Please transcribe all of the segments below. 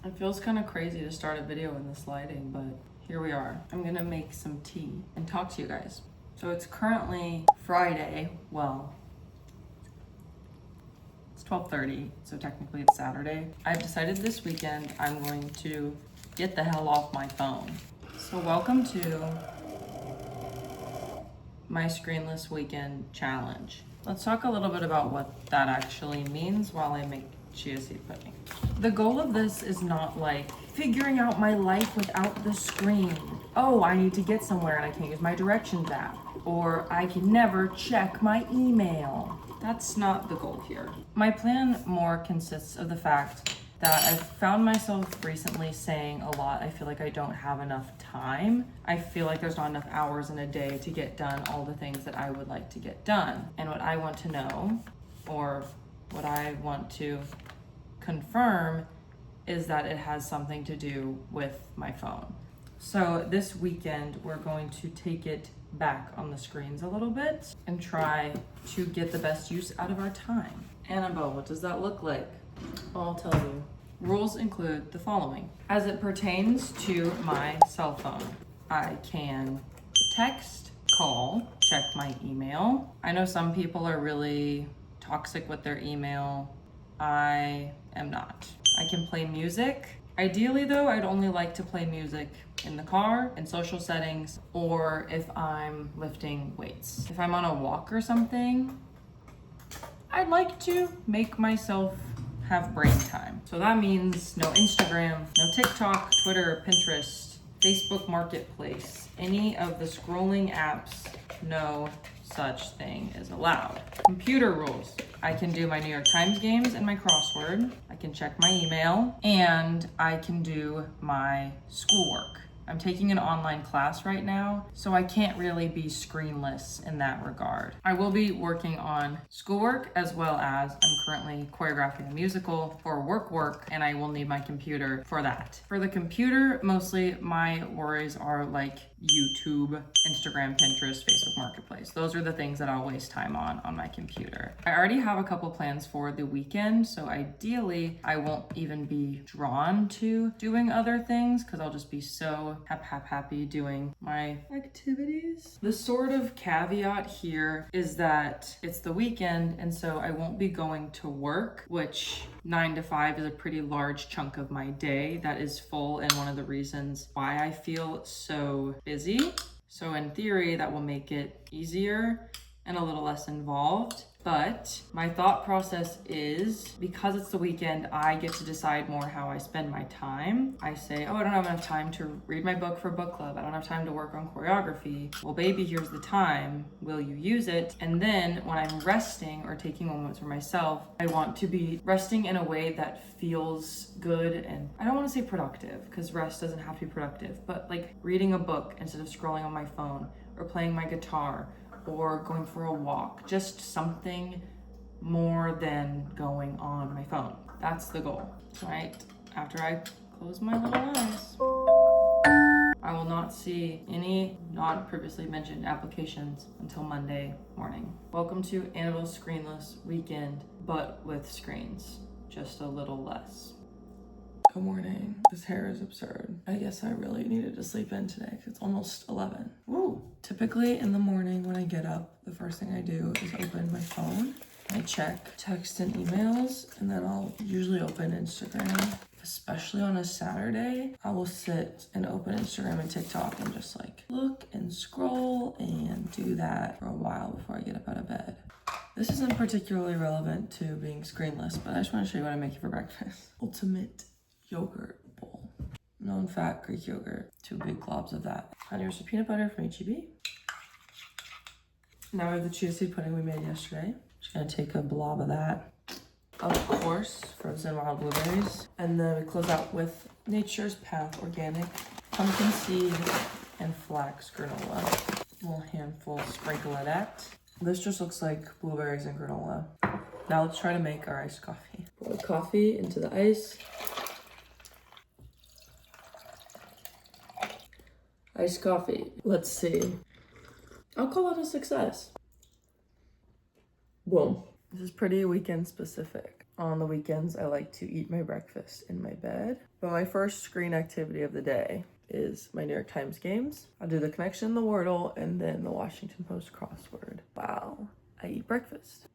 It feels kind of crazy to start a video in this lighting, but here we are. I'm gonna make some tea and talk to you guys. So it's currently Friday. Well, it's 12:30, so technically it's Saturday. I've decided this weekend I'm going to get the hell off my phone. So welcome to my screenless weekend challenge. Let's talk a little bit about what that actually means while I make chia seed pudding. The goal of this is not like figuring out my life without the screen. Oh, I need to get somewhere and I can't use my directions app. Or I can never check my email. That's not the goal here. My plan more consists of the fact that I've found myself recently saying a lot, I feel like I don't have enough time. I feel like there's not enough hours in a day to get done all the things that I would like to get done. And what I want to know, or what I want to confirm, is that it has something to do with my phone. So this weekend, we're going to take it back on the screens a little bit and try to get the best use out of our time. Annabelle, what does that look like? I'll tell you. Rules include the following. As it pertains to my cell phone, I can text, call, check my email. I know some people are really toxic with their email. I am not. I can play music. Ideally though, I'd only like to play music in the car, in social settings, or if I'm lifting weights. If I'm on a walk or something, I'd like to make myself have brain time. So that means no Instagram, no TikTok, Twitter, Pinterest, Facebook Marketplace, any of the scrolling apps, no such thing is allowed. Computer rules. I can do my New York Times games and my crossword. I can check my email and I can do my schoolwork. I'm taking an online class right now, so I can't really be screenless in that regard. I will be working on schoolwork as well as I'm currently choreographing a musical for work, and I will need my computer for that. For the computer, mostly my worries are like YouTube, Instagram, Pinterest, Facebook Marketplace. Those are the things that I'll waste time on my computer. I already have a couple plans for the weekend, so ideally I won't even be drawn to doing other things because I'll just be so happy doing my activities. The sort of caveat here is that it's the weekend, and so I won't be going to work, which 9 to 5 is a pretty large chunk of my day that is full, and one of the reasons why I feel so busy. So in theory, that will make it easier and a little less involved. But my thought process is, because it's the weekend, I get to decide more how I spend my time. I say, oh, I don't have enough time to read my book for book club. I don't have time to work on choreography. Well, baby, here's the time. Will you use it? And then when I'm resting or taking moments for myself, I want to be resting in a way that feels good. And I don't want to say productive, because rest doesn't have to be productive, but like reading a book instead of scrolling on my phone, or playing my guitar, or going for a walk, just something more than going on my phone. That's the goal, right? After I close my little eyes, I will not see any not previously mentioned applications until Monday morning. Welcome to Annabelle's Screenless Weekend, but with screens, just a little less. Good morning. This hair is absurd. I guess I really needed to sleep in today because it's almost 11. Woo! Typically in the morning when I get up, the first thing I do is open my phone. I check text and emails, and then I'll usually open Instagram. Especially on a Saturday, I will sit and open Instagram and TikTok and just like look and scroll and do that for a while before I get up out of bed. This isn't particularly relevant to being screenless, but I just want to show you what I'm making for breakfast. Ultimate yogurt bowl. Non-fat Greek yogurt. 2 big globs of that. And here's some peanut butter from H-E-B. Now we have the chia seed pudding we made yesterday. Just gonna take a blob of that. Of course, frozen wild blueberries. And then we close out with Nature's Path organic pumpkin seed and flax granola. A little handful, sprinkle of that. This just looks like blueberries and granola. Now let's try to make our iced coffee. Pour the coffee into the ice. Iced coffee. Let's see. I'll call it a success. Boom. This is pretty weekend specific. On the weekends, I like to eat my breakfast in my bed. But my first screen activity of the day is my New York Times games. I'll do the connection, the Wordle, and then the Washington Post crossword while I eat breakfast.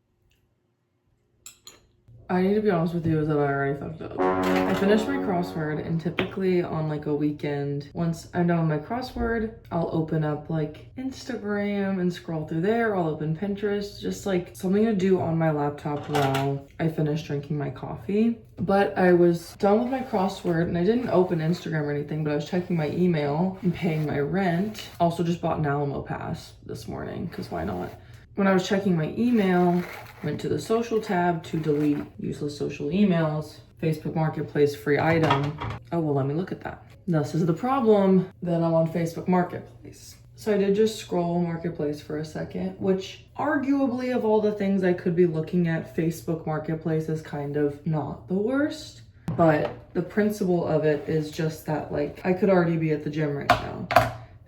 I need to be honest with you is that I already fucked up. I finished my crossword, and typically on like a weekend, once I'm done with my crossword, I'll open up like Instagram and scroll through there. I'll open Pinterest, just like something to do on my laptop while I finish drinking my coffee. But I was done with my crossword and I didn't open Instagram or anything, but I was checking my email and paying my rent. Also just bought an Alamo pass this morning, because why not? When I was checking my email, went to the social tab to delete useless social emails, Facebook Marketplace free item. Oh, well, let me look at that. This is the problem. Then I'm on Facebook Marketplace. So I did just scroll Marketplace for a second, which arguably of all the things I could be looking at, Facebook Marketplace is kind of not the worst. But the principle of it is just that, like, I could already be at the gym right now,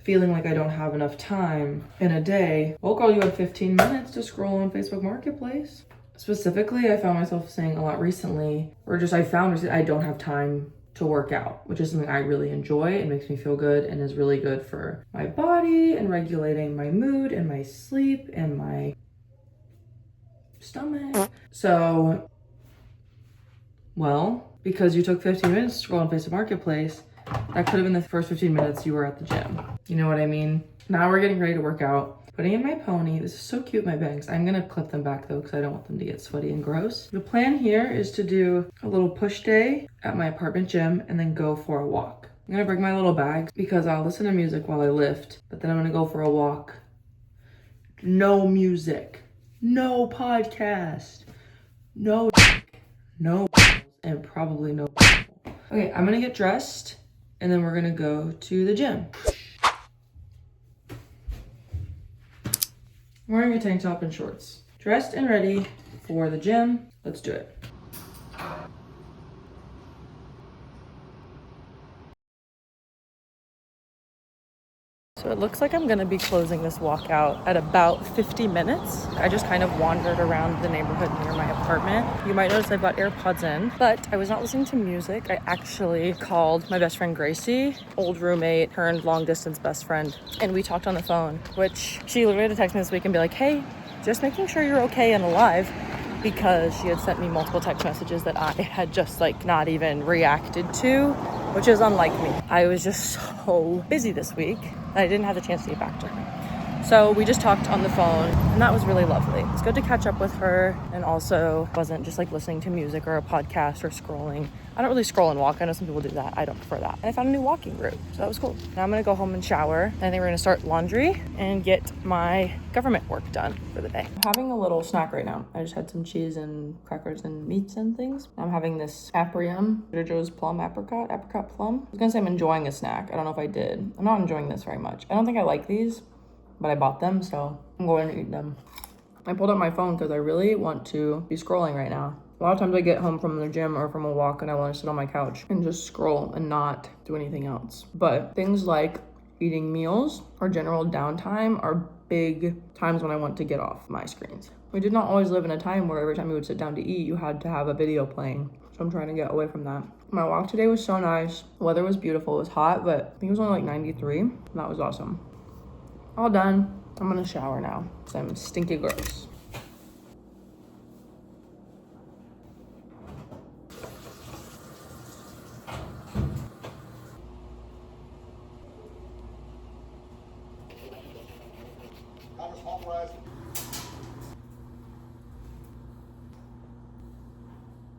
feeling like I don't have enough time in a day. Well, girl, you had 15 minutes to scroll on Facebook Marketplace. Specifically, I found myself saying a lot recently, or just I don't have time to work out, which is something I really enjoy. It makes me feel good and is really good for my body and regulating my mood and my sleep and my stomach. So, well, because you took 15 minutes to scroll on Facebook Marketplace, that could have been the first 15 minutes you were at the gym. You know what I mean? Now we're getting ready to work out. Putting in my pony. This is so cute, my bangs. I'm gonna clip them back though, because I don't want them to get sweaty and gross. The plan here is to do a little push day at my apartment gym and then go for a walk. I'm gonna bring my little bag because I'll listen to music while I lift, but then I'm gonna go for a walk. No music, no podcast, no, and probably no. Okay, I'm gonna get dressed and then we're gonna go to the gym. I'm wearing a tank top and shorts. Dressed and ready for the gym. Let's do it. So it looks like I'm gonna be closing this walkout at about 50 minutes. I just kind of wandered around the neighborhood near my apartment. You might notice I've got AirPods in, but I was not listening to music. I actually called my best friend Gracie, old roommate, turned long distance best friend, and we talked on the phone, which she literally had to text me this week and be like, hey, just making sure you're okay and alive, because she had sent me multiple text messages that I had just like not even reacted to, which is unlike me. I was just so busy this week. I didn't have the chance to get back to her. So we just talked on the phone and that was really lovely. It's good to catch up with her, and also wasn't just like listening to music or a podcast or scrolling. I don't really scroll and walk. I know some people do that. I don't prefer that. And I found a new walking route, so that was cool. Now I'm gonna go home and shower. And I think we're gonna start laundry and get my government work done for the day. I'm having a little snack right now. I just had some cheese and crackers and meats and things. I'm having this Aprium, Trader Joe's plum apricot plum. I was gonna say I'm enjoying a snack. I don't know if I did. I'm not enjoying this very much. I don't think I like these, but I bought them, so I'm going to eat them. I pulled up my phone because I really want to be scrolling right now. A lot of times I get home from the gym or from a walk and I want to sit on my couch and just scroll and not do anything else. But things like eating meals or general downtime are big times when I want to get off my screens. We did not always live in a time where every time you would sit down to eat, you had to have a video playing. So I'm trying to get away from that. My walk today was so nice. The weather was beautiful. It was hot, but I think it was only like 93. And that was awesome. All done. I'm gonna shower now because I'm stinky gross.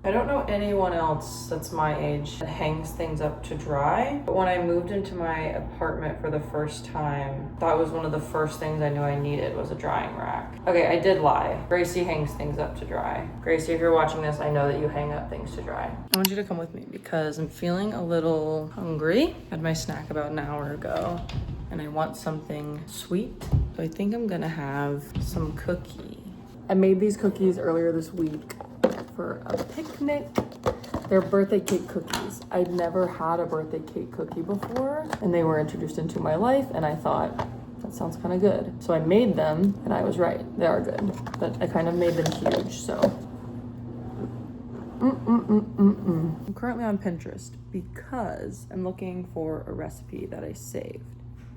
I don't know anyone else that's my age that hangs things up to dry, but when I moved into my apartment for the first time, that was one of the first things I knew I needed was a drying rack. Okay, I did lie. Gracie hangs things up to dry. Gracie, if you're watching this, I know that you hang up things to dry. I want you to come with me because I'm feeling a little hungry. I had my snack about an hour ago and I want something sweet. So I think I'm gonna have some cookie. I made these cookies earlier this week for a picnic. They're birthday cake cookies. I'd never had a birthday cake cookie before, and they were introduced into my life, and I thought, that sounds kind of good. So I made them, and I was right. They are good, but I kind of made them huge, so I'm currently on Pinterest because I'm looking for a recipe that I saved.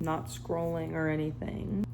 Not scrolling or anything.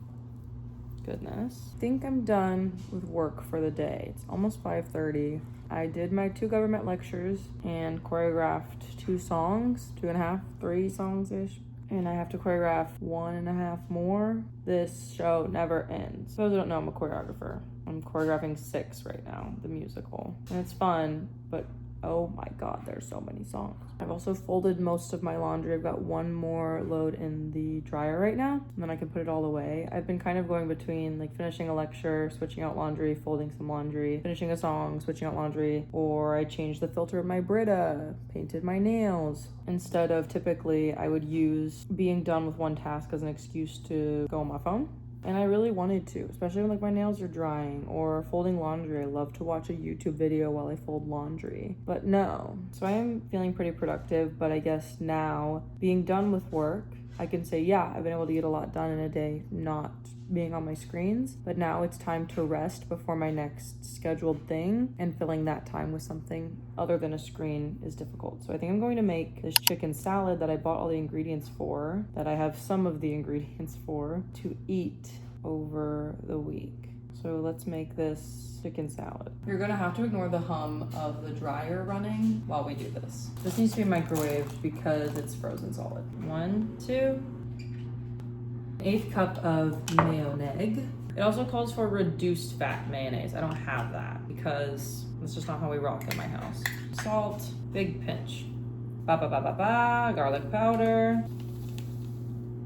Goodness. I think I'm done with work for the day. It's almost 5:30. I did my 2 government lectures and choreographed 2 songs, 2.5, 3 songs-ish. And I have to choreograph 1.5 more. This show never ends. For those who don't know, I'm a choreographer. I'm choreographing 6 right now, the musical. And it's fun, but oh my God, there's so many songs. I've also folded most of my laundry. I've got 1 more load in the dryer right now, and then I can put it all away. I've been kind of going between like finishing a lecture, switching out laundry, folding some laundry, finishing a song, switching out laundry, or I changed the filter of my Brita, painted my nails. Instead of typically, I would use being done with one task as an excuse to go on my phone. And I really wanted to, especially when like my nails are drying or folding laundry. I love to watch a YouTube video while I fold laundry, but no. So I am feeling pretty productive, but I guess now being done with work, I can say, yeah, I've been able to get a lot done in a day, not being on my screens, but now it's time to rest before my next scheduled thing, and filling that time with something other than a screen is difficult. So I think I'm going to make this chicken salad that I bought all the ingredients for, that I have some of the ingredients for, to eat over the week. So let's make this chicken salad. You're gonna have to ignore the hum of the dryer running while we do this. This needs to be microwaved because it's frozen solid. 1, 2, 1/8 cup of mayonnaise. It also calls for reduced fat mayonnaise. I don't have that because that's just not how we rock in my house. Salt, big pinch. Garlic powder.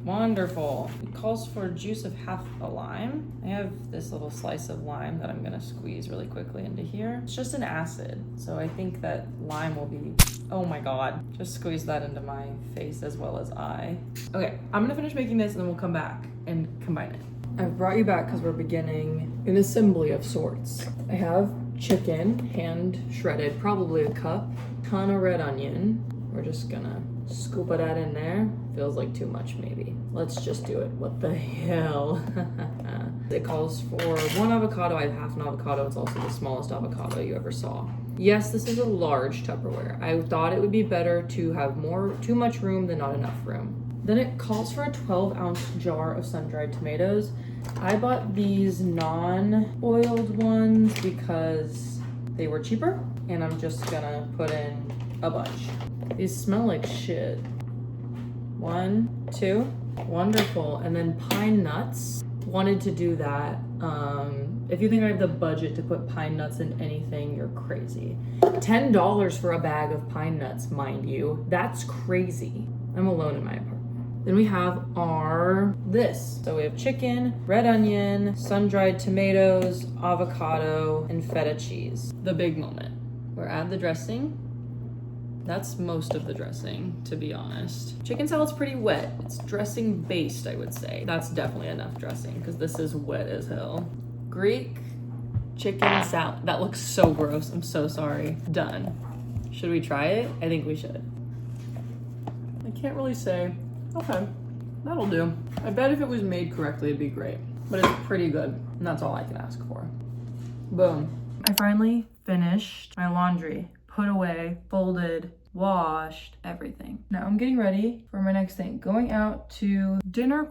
Wonderful. It calls for juice of half a lime. I have this little slice of lime that I'm gonna squeeze really quickly into here. It's just an acid, so I think that lime will be, oh my God. Just squeeze that into my face as well as eye. Okay, I'm gonna finish making this and then we'll come back and combine it. I've brought you back because we're beginning an assembly of sorts. I have chicken, hand shredded, probably a cup, ton of red onion. We're just gonna scoop it out in there. Feels like too much maybe. Let's just do it. What the hell? It calls for 1 avocado. I have half an avocado. It's also the smallest avocado you ever saw. Yes, this is a large Tupperware. I thought it would be better to have too much room than not enough room. Then it calls for a 12-ounce jar of sun-dried tomatoes. I bought these non-boiled ones because they were cheaper, and I'm just gonna put in a bunch. These smell like shit. 1, 2, wonderful. And then pine nuts. Wanted to do that. If you think I have the budget to put pine nuts in anything, you're crazy. $10 for a bag of pine nuts, mind you. That's crazy. I'm alone in my apartment. Then we have this. So we have chicken, red onion, sun-dried tomatoes, avocado, and feta cheese. The big moment. We're add the dressing. That's most of the dressing, to be honest. Chicken salad's pretty wet. It's dressing based, I would say. That's definitely enough dressing because this is wet as hell. Greek chicken salad. That looks so gross. I'm so sorry. Done. Should we try it? I think we should. I can't really say. Okay, that'll do. I bet if it was made correctly, it'd be great. But it's pretty good, and that's all I can ask for. Boom. I finally finished my laundry. Put away, folded, washed, everything. Now I'm getting ready for my next thing. Going out to dinner ?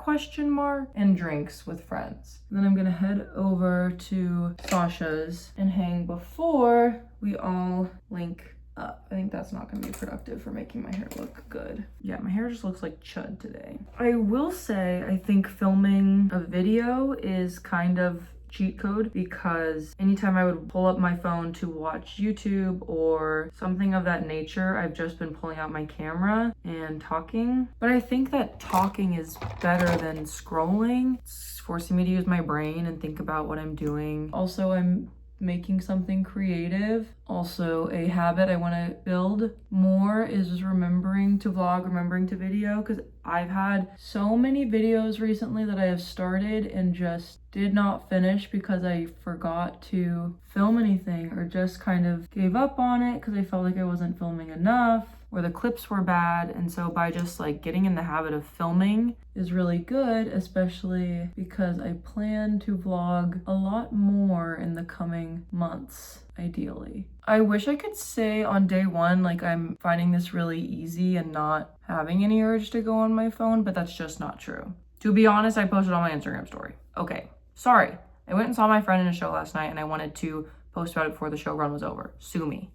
And drinks with friends. And then I'm gonna head over to Sasha's and hang before we all link up. I think that's not gonna be productive for making my hair look good. Yeah, my hair just looks like chud today. I will say, I think filming a video is kind of cheat code because anytime I would pull up my phone to watch YouTube or something of that nature, I've just been pulling out my camera and talking. But I think that talking is better than scrolling. It's forcing me to use my brain and think about what I'm doing. Also, I'm making something creative. Also, a habit I want to build more is just remembering to vlog, remembering to video, because I've had so many videos recently that I have started and just did not finish because I forgot to film anything or just kind of gave up on it because I felt like I wasn't filming enough. or the clips were bad. And so by just like getting in the habit of filming is really good, especially because I plan to vlog a lot more in the coming months, ideally. I wish I could say on day one, like I'm finding this really easy and not having any urge to go on my phone, but that's just not true. To be honest, I posted on my Instagram story. Okay, sorry. I went and saw my friend in a show last night and I wanted to post about it before the show run was over. Sue me.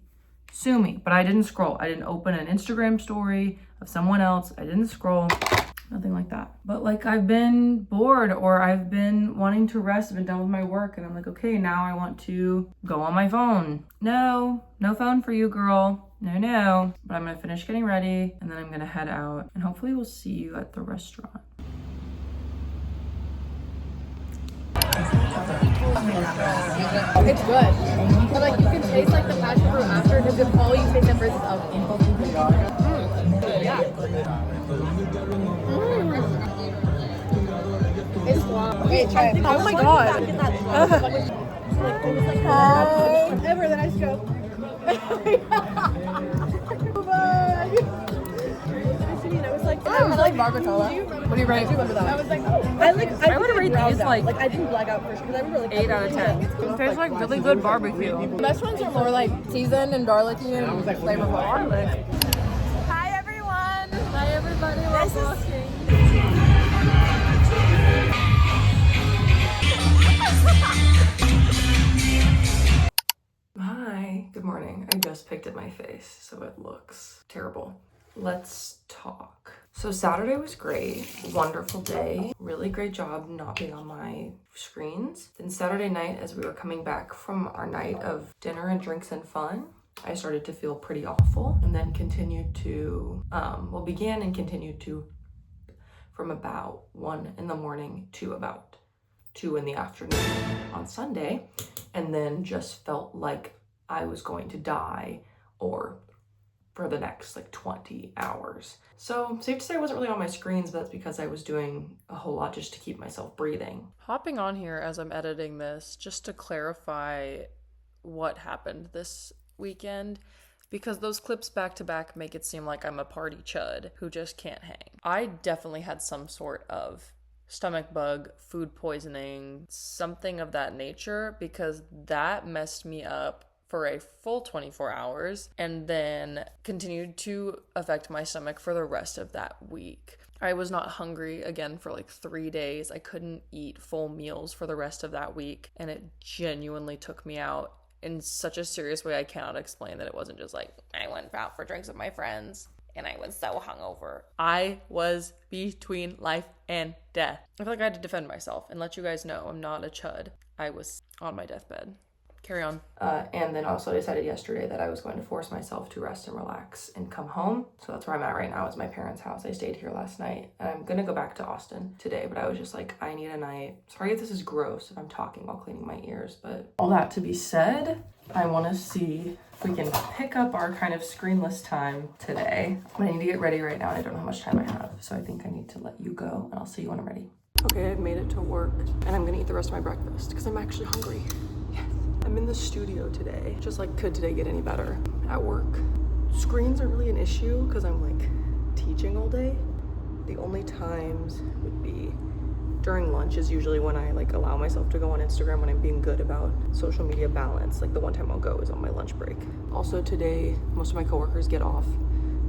Sue me. But I didn't scroll. I didn't open an Instagram story of someone else. I didn't scroll. Nothing like that. But like I've been bored or I've been wanting to rest. I've been done with my work and I'm like, okay, now I want to go on my phone. No phone for you, girl. No. But I'm gonna finish getting ready and then I'm gonna head out and hopefully we'll see you at the restaurant. It's good. But like you can taste like the passion fruit after because if all you taste at first is alcohol. Yeah. It's wow. Okay, try it. Oh my god. Ever, then I just go. I was like barbacoa. What do you rate? I was like, I would rate these like I didn't black out first because I would really 8 out of 10. It tastes like really good barbecue. The best ones are more like seasoned and garlicky and flavorful. Garlic. Hi everyone. Hi everybody. We're walking. Hi, good morning. I just picked at my face, so it looks terrible. Let's talk. So Saturday was great, wonderful day, really great job not being on my screens. Then Saturday night, as we were coming back from our night of dinner and drinks and fun, I started to feel pretty awful and then continued to, began and continued to from about 1 in the morning to about 2 in the afternoon on Sunday, and then just felt like I was going to die or for the next like 20 hours. So safe to say I wasn't really on my screens, but that's because I was doing a whole lot just to keep myself breathing. Hopping on here as I'm editing this, just to clarify what happened this weekend, because those clips back to back make it seem like I'm a party chud who just can't hang. I definitely had some sort of stomach bug, food poisoning, something of that nature, because that messed me up for a full 24 hours and then continued to affect my stomach for the rest of that week. I was not hungry again for like 3 days. I couldn't eat full meals for the rest of that week, and it genuinely took me out in such a serious way I cannot explain. That it wasn't just like I went out for drinks with my friends and I was so hungover. I was between life and death. I feel like I had to defend myself and let you guys know I'm not a chud. I was on my deathbed. Carry on. And then also decided yesterday that I was going to force myself to rest and relax and come home. So that's where I'm at right now, is my parents' house. I stayed here last night and I'm gonna go back to Austin today, but I was just like, I need a night. Sorry if this is gross if I'm talking while cleaning my ears, but all that to be said, I wanna see if we can pick up our kind of screenless time today. But I need to get ready right now and I don't know how much time I have. So I think I need to let you go and I'll see you when I'm ready. Okay, I've made it to work and I'm gonna eat the rest of my breakfast because I'm actually hungry. Yes. I'm in the studio today. Just like, could today get any better at work? Screens are really an issue because I'm like teaching all day. The only times would be during lunch is usually when I like allow myself to go on Instagram when I'm being good about social media balance. Like the one time I'll go is on my lunch break. Also today, most of my coworkers get off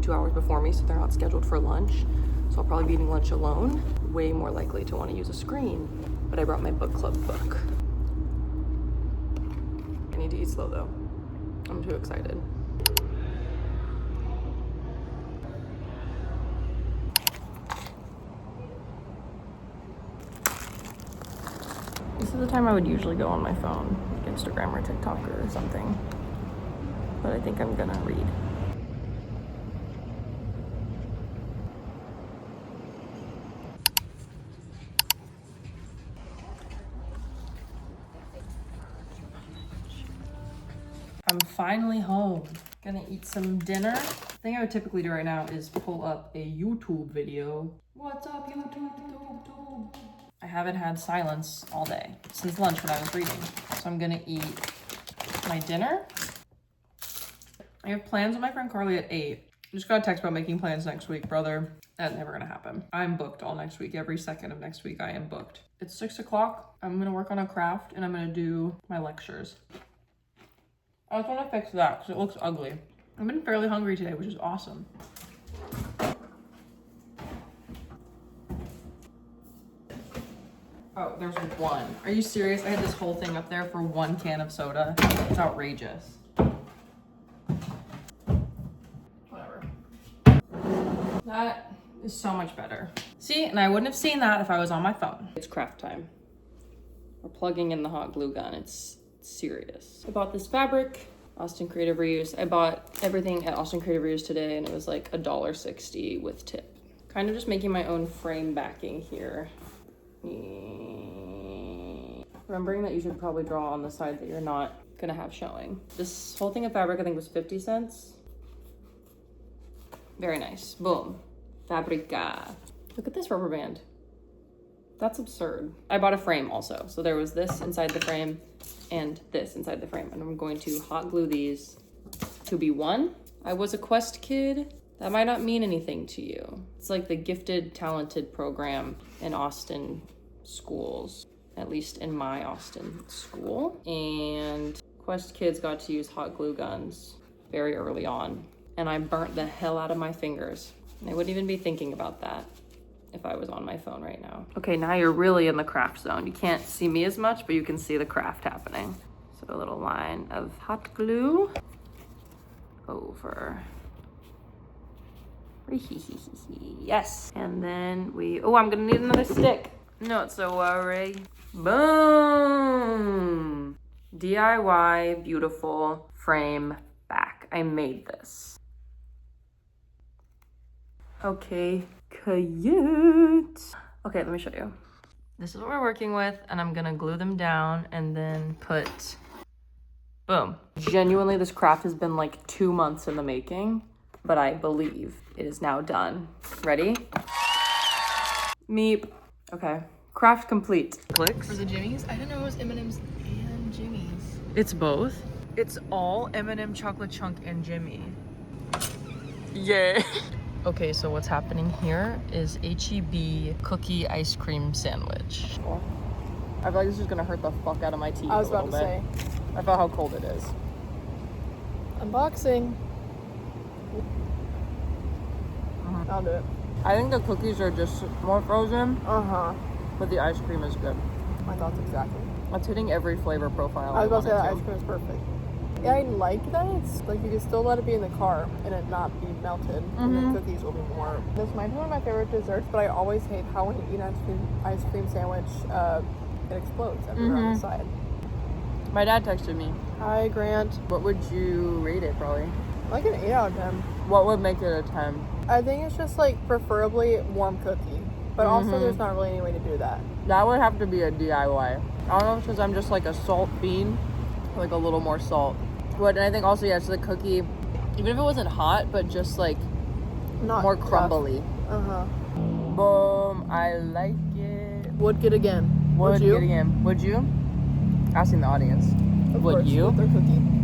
2 hours before me, so they're not scheduled for lunch. So I'll probably be eating lunch alone. Way more likely to want to use a screen, but I brought my book club book. I need to eat slow though. I'm too excited. This is the time I would usually go on my phone, like Instagram or TikTok or something. But I think I'm gonna read. I'm finally home. Gonna eat some dinner. The thing I would typically do right now is pull up a YouTube video. What's up, YouTube? I haven't had silence all day since lunch when I was reading. So I'm gonna eat my dinner. I have plans with my friend Carly at 8. Just got a text about making plans next week, brother. That's never gonna happen. I'm booked all next week. Every second of next week I am booked. It's 6 o'clock. I'm gonna work on a craft and I'm gonna do my lectures. I just wanna fix that because it looks ugly. I've been fairly hungry today, which is awesome. Oh, there's one. Are you serious? I had this whole thing up there for one can of soda. It's outrageous. Whatever. That is so much better. See, and I wouldn't have seen that if I was on my phone. It's craft time. We're plugging in the hot glue gun. It's serious. I bought this fabric, Austin Creative Reuse. I bought everything at Austin Creative Reuse today and it was like $1.60 with tip. Kind of just making my own frame backing here. Remembering that you should probably draw on the side that you're not gonna have showing. This whole thing of fabric I think was 50 cents. Very nice. Boom. Fabrica. Look at this rubber band. That's absurd. I bought a frame also. So there was this inside the frame and this inside the frame. And I'm going to hot glue these to be one. I was a Quest kid. That might not mean anything to you. It's like the gifted, talented program in Austin schools, at least in my Austin school. And Quest kids got to use hot glue guns very early on. And I burnt the hell out of my fingers. And I wouldn't even be thinking about that if I was on my phone right now. Okay, now you're really in the craft zone. You can't see me as much, but you can see the craft happening. So a little line of hot glue over. Yes. And then I'm gonna need another stick. Not so worry. Boom. DIY beautiful frame back. I made this. Okay, cute. Okay, let me show you. This is what we're working with, and I'm gonna glue them down and then put, boom. Genuinely, this craft has been like 2 months in the making, but I believe it is now done. Ready? Meep. Okay, craft complete. Clicks. For the Jimmy's? I didn't know it was M&M's and Jimmy's. It's both. It's all M&M chocolate chunk and Jimmy. Yeah. Okay, so what's happening here is HEB cookie ice cream sandwich. I feel like this is gonna hurt the fuck out of my teeth. I was about to say. I felt how cold it is. Unboxing. I'll do it. I think the cookies are just more frozen, but the ice cream is good. My thoughts exactly. It's hitting every flavor profile. I was about to say that ice cream is perfect. Yeah, I like that it's like you can still let it be in the car and it not be melted, and the cookies will be more. This might be one of my favorite desserts, but I always hate how when you eat an ice cream sandwich, it explodes everywhere on the side. My dad texted me. Hi, Grant. What would you rate it, probably? Like an 8 out of 10. What would make it a 10? I think it's just like preferably warm cookie, but also there's not really any way to do that. That would have to be a DIY. I don't know if it's because I'm just like a salt fiend, like a little more salt. But I think also, yeah, it's the cookie, even if it wasn't hot, but just like Not more rough. crumbly. Boom, I like it. Would get again. Would you? get again. Would you? Asking the audience. Of Would course, you? with their cookie.